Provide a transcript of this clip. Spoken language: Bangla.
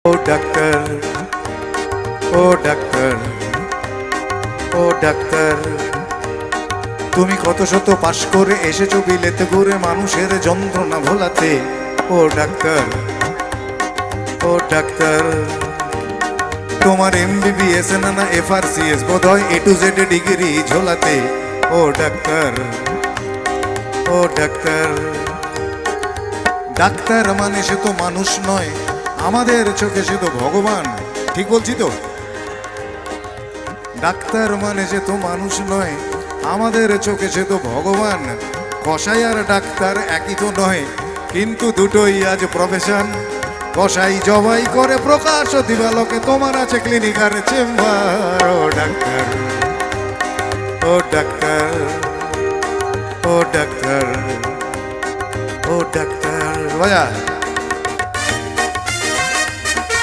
ও ডাক্তার, ও ডাক্তার, ও ডাক্তার, তুমি কত শত পাশ করে এসেছো বিলেতে ঘুরে মানুষের যন্ত্রণা ভোলাতে। ও ডাক্তার, ও ডাক্তার, তোমার MBBS না FRCS বোধহয় A to Z ডিগ্রি ঝোলাতে। ও ডাক্তার, ও ডাক্তার, ডাক্তার মানে সে তো মানুষ নয়, আমাদের চোখে সে তো ভগবান। ঠিক বলছি তো? ডাক্তার মানে সে তো মানুষ নয়, আমাদের চোখে সে তো ভগবান। কসাই আর ডাক্তার একই তো নয়, কিন্তু দুটোই আজ প্রফেশন। কসাই জবাই করে প্রকাশ দিবালোকে, তোমার আছে ক্লিনিক আর চেম্বার। ও ডাক্তার, ও ডাক্তার, ও ডাক্তার, ও ডাক্তার, বাজা।